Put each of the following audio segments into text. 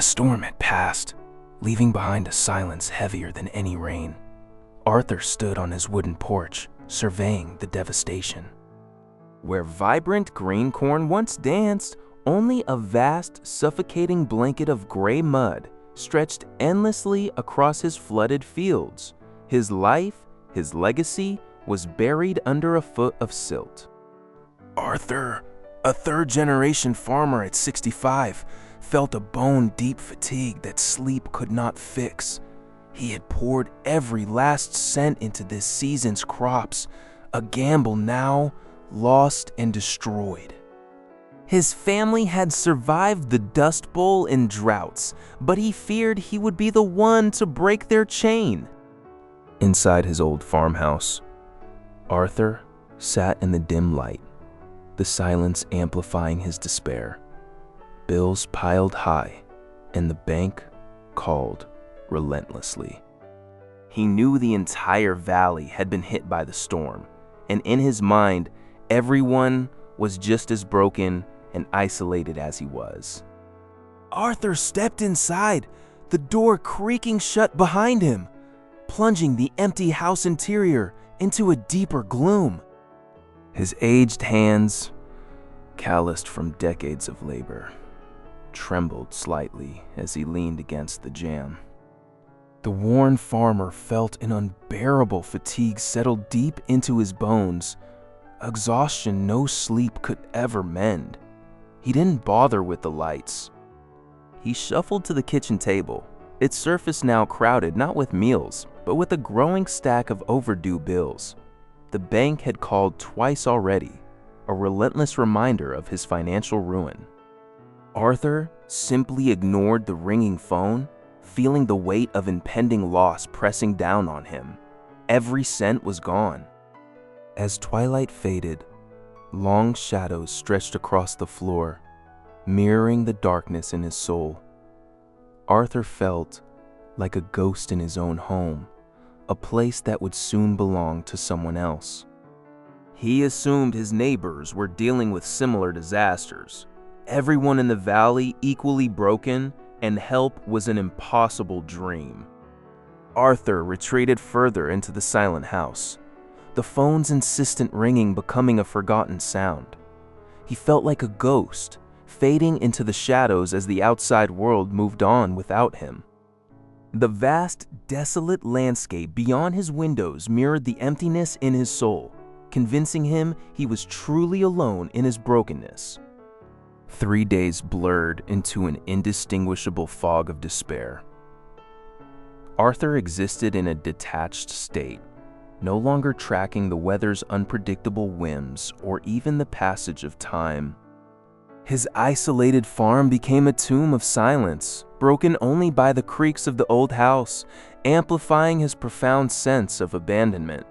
storm had passed, leaving behind a silence heavier than any rain. Arthur stood on his wooden porch, surveying the devastation. Where vibrant green corn once danced, only a vast, suffocating blanket of gray mud stretched endlessly across his flooded fields. His life, his legacy, was buried under a foot of silt. Arthur, a third-generation farmer at 65, felt a bone-deep fatigue that sleep could not fix. He had poured every last cent into this season's crops, a gamble now lost and destroyed. His family had survived the Dust Bowl and droughts, but he feared he would be the one to break their chain. Inside his old farmhouse, Arthur sat in the dim light, the silence amplifying his despair. Bills piled high, and the bank called relentlessly. He knew the entire valley had been hit by the storm, and in his mind, everyone was just as broken and isolated as he was. Arthur stepped inside, the door creaking shut behind him, plunging the empty house interior into a deeper gloom. His aged hands, calloused from decades of labor, trembled slightly as he leaned against the jamb. The worn farmer felt an unbearable fatigue settle deep into his bones, exhaustion no sleep could ever mend. He didn't bother with the lights. He shuffled to the kitchen table, its surface now crowded not with meals, but with a growing stack of overdue bills. The bank had called twice already, a relentless reminder of his financial ruin. Arthur simply ignored the ringing phone, feeling the weight of impending loss pressing down on him. Every cent was gone. As twilight faded, long shadows stretched across the floor, mirroring the darkness in his soul. Arthur felt like a ghost in his own home, a place that would soon belong to someone else. He assumed his neighbors were dealing with similar disasters, everyone in the valley equally broken, and help was an impossible dream. Arthur retreated further into the silent house, the phone's insistent ringing becoming a forgotten sound. He felt like a ghost, fading into the shadows as the outside world moved on without him. The vast, desolate landscape beyond his windows mirrored the emptiness in his soul, convincing him he was truly alone in his brokenness. 3 days blurred into an indistinguishable fog of despair. Arthur existed in a detached state, no longer tracking the weather's unpredictable whims or even the passage of time. His isolated farm became a tomb of silence, broken only by the creaks of the old house, amplifying his profound sense of abandonment.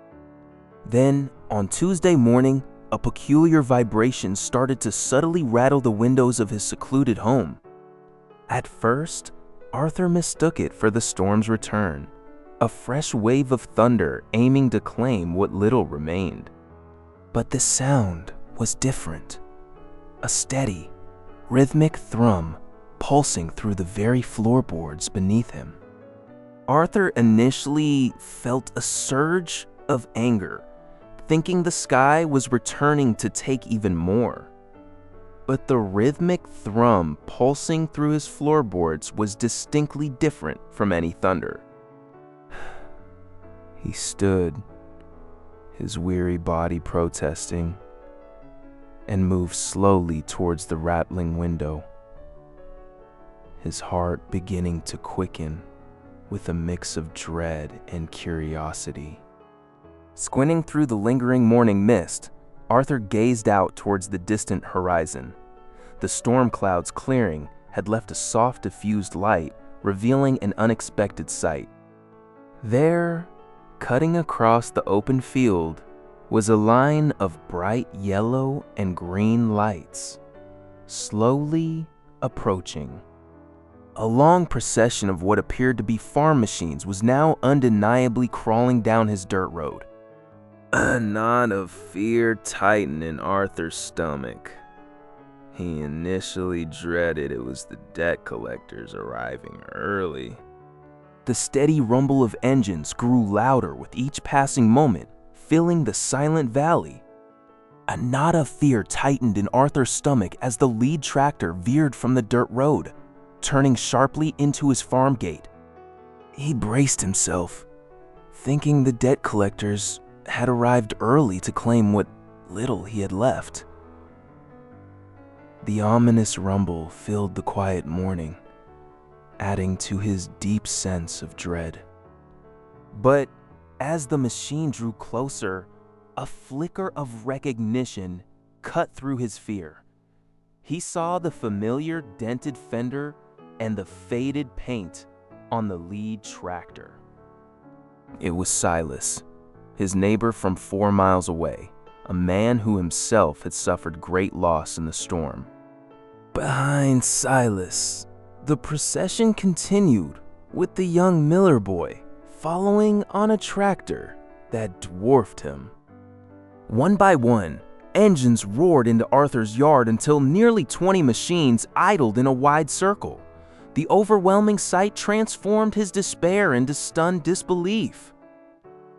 Then, on Tuesday morning, a peculiar vibration started to subtly rattle the windows of his secluded home. At first, Arthur mistook it for the storm's return, a fresh wave of thunder aiming to claim what little remained. But the sound was different. A steady, rhythmic thrum pulsing through the very floorboards beneath him. Arthur initially felt a surge of anger, thinking the sky was returning to take even more. But the rhythmic thrum pulsing through his floorboards was distinctly different from any thunder. He stood, his weary body protesting, and moved slowly towards the rattling window, his heart beginning to quicken with a mix of dread and curiosity. Squinting through the lingering morning mist, Arthur gazed out towards the distant horizon. The storm clouds clearing had left a soft diffused light, revealing an unexpected sight. There, cutting across the open field, was a line of bright yellow and green lights, slowly approaching. A long procession of what appeared to be farm machines was now undeniably crawling down his dirt road. A knot of fear tightened in Arthur's stomach. He initially dreaded it was the debt collectors arriving early. The steady rumble of engines grew louder with each passing moment, filling the silent valley. A knot of fear tightened in Arthur's stomach as the lead tractor veered from the dirt road, turning sharply into his farm gate. He braced himself, thinking the debt collectors had arrived early to claim what little he had left. The ominous rumble filled the quiet morning, adding to his deep sense of dread. But as the machine drew closer, a flicker of recognition cut through his fear. He saw the familiar dented fender and the faded paint on the lead tractor. It was Silas, his neighbor from 4 miles away, a man who himself had suffered great loss in the storm. Behind Silas, the procession continued, with the young Miller boy following on a tractor that dwarfed him. One by one, engines roared into Arthur's yard until nearly 20 machines idled in a wide circle. The overwhelming sight transformed his despair into stunned disbelief.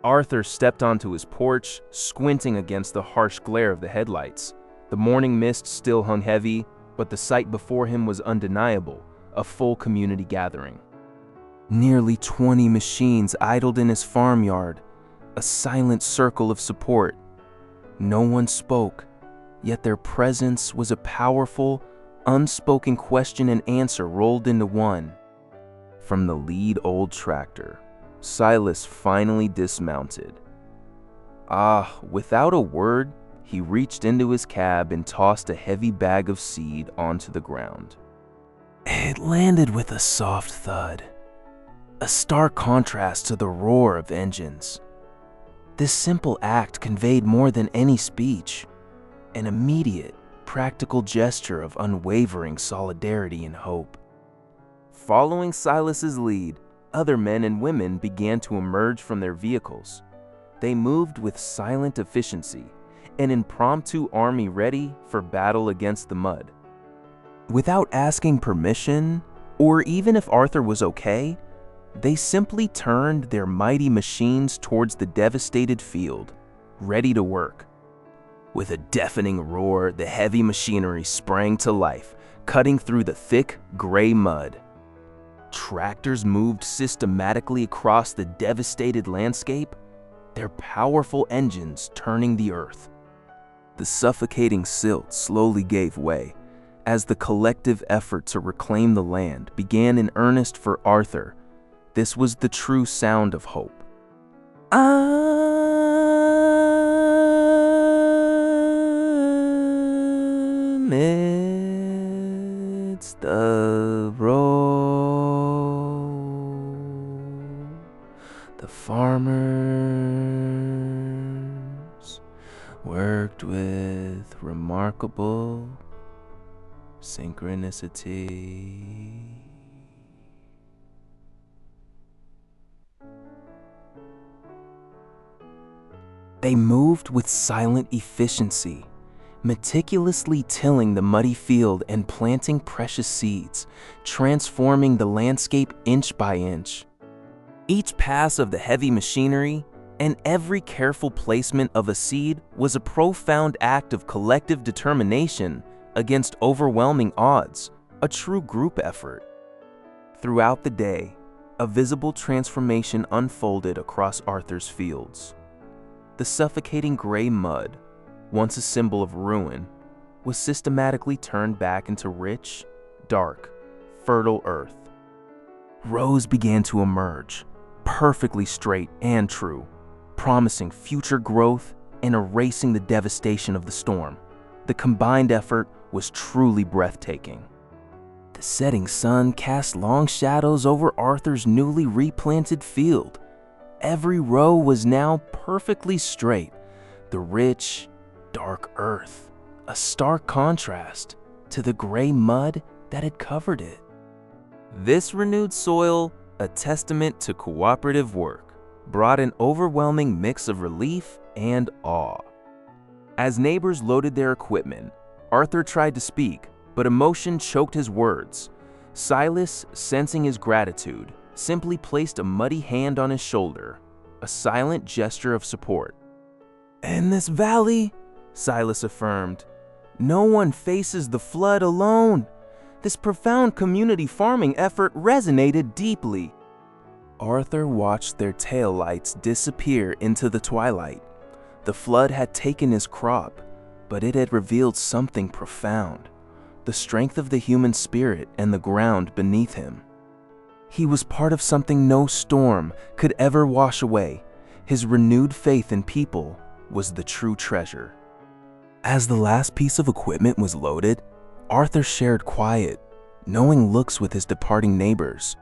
Arthur stepped onto his porch, squinting against the harsh glare of the headlights. The morning mist still hung heavy, but the sight before him was undeniable, a full community gathering. Nearly 20 machines idled in his farmyard, a silent circle of support. No one spoke, yet their presence was a powerful, unspoken question and answer rolled into one. From the lead old tractor, Silas finally dismounted. Without a word, he reached into his cab and tossed a heavy bag of seed onto the ground. It landed with a soft thud, a stark contrast to the roar of engines. This simple act conveyed more than any speech, an immediate, practical gesture of unwavering solidarity and hope. Following Silas's lead, other men and women began to emerge from their vehicles. They moved with silent efficiency, an impromptu army ready for battle against the mud. Without asking permission, or even if Arthur was okay, they simply turned their mighty machines towards the devastated field, ready to work. With a deafening roar, the heavy machinery sprang to life, cutting through the thick, gray mud. Tractors moved systematically across the devastated landscape, their powerful engines turning the earth. The suffocating silt slowly gave way as the collective effort to reclaim the land began in earnest for Arthur. This was the true sound of hope. Amidst the road, the farmers worked with remarkable synchronicity. They moved with silent efficiency, meticulously tilling the muddy field and planting precious seeds, transforming the landscape inch by inch. Each pass of the heavy machinery and every careful placement of a seed was a profound act of collective determination against overwhelming odds, a true group effort. Throughout the day, a visible transformation unfolded across Arthur's fields. The suffocating gray mud, once a symbol of ruin, was systematically turned back into rich, dark, fertile earth. Rows began to emerge, perfectly straight and true, promising future growth and erasing the devastation of the storm. The combined effort was truly breathtaking. The setting sun cast long shadows over Arthur's newly replanted field. Every row was now perfectly straight, the rich, dark earth, a stark contrast to the gray mud that had covered it. This renewed soil, a testament to cooperative work, brought an overwhelming mix of relief and awe. As neighbors loaded their equipment, Arthur tried to speak, but emotion choked his words. Silas, sensing his gratitude, simply placed a muddy hand on his shoulder, a silent gesture of support. "In this valley," Silas affirmed, "no one faces the flood alone." This profound community farming effort resonated deeply. Arthur watched their taillights disappear into the twilight. The flood had taken his crop, but it had revealed something profound: the strength of the human spirit and the ground beneath him. He was part of something no storm could ever wash away. His renewed faith in people was the true treasure. As the last piece of equipment was loaded, Arthur shared quiet, knowing looks with his departing neighbors.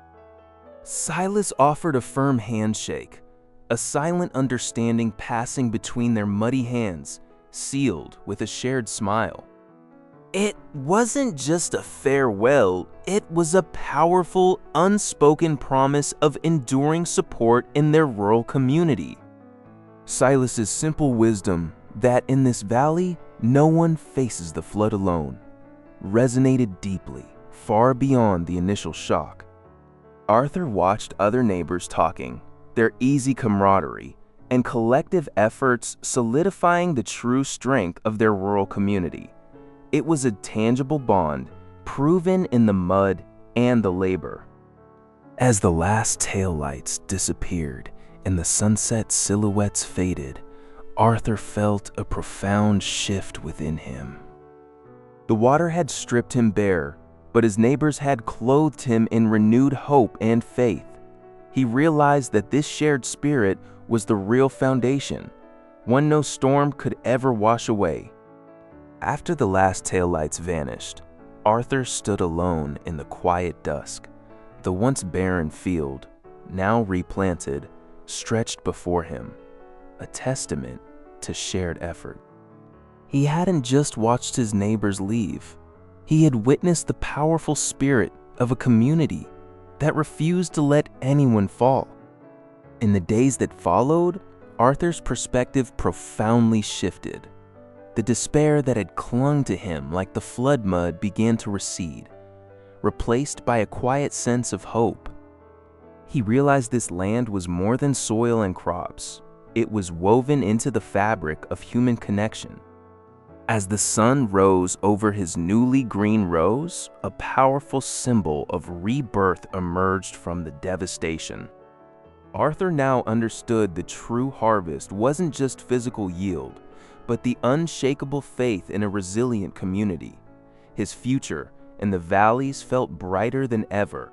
Silas offered a firm handshake, a silent understanding passing between their muddy hands, sealed with a shared smile. It wasn't just a farewell, it was a powerful, unspoken promise of enduring support in their rural community. Silas's simple wisdom that in this valley, no one faces the flood alone, resonated deeply, far beyond the initial shock. Arthur watched other neighbors talking, their easy camaraderie and collective efforts solidifying the true strength of their rural community. It was a tangible bond, proven in the mud and the labor. As the last taillights disappeared and the sunset silhouettes faded, Arthur felt a profound shift within him. The water had stripped him bare, but his neighbors had clothed him in renewed hope and faith. He realized that this shared spirit was the real foundation, one no storm could ever wash away. After the last taillights vanished, Arthur stood alone in the quiet dusk. The once barren field, now replanted, stretched before him, a testament to shared effort. He hadn't just watched his neighbors leave. He had witnessed the powerful spirit of a community that refused to let anyone fall. In the days that followed, Arthur's perspective profoundly shifted. The despair that had clung to him like the flood mud began to recede, replaced by a quiet sense of hope. He realized this land was more than soil and crops. It was woven into the fabric of human connection. As the sun rose over his newly green rows, a powerful symbol of rebirth emerged from the devastation. Arthur now understood the true harvest wasn't just physical yield, but the unshakable faith in a resilient community. His future in the valleys felt brighter than ever,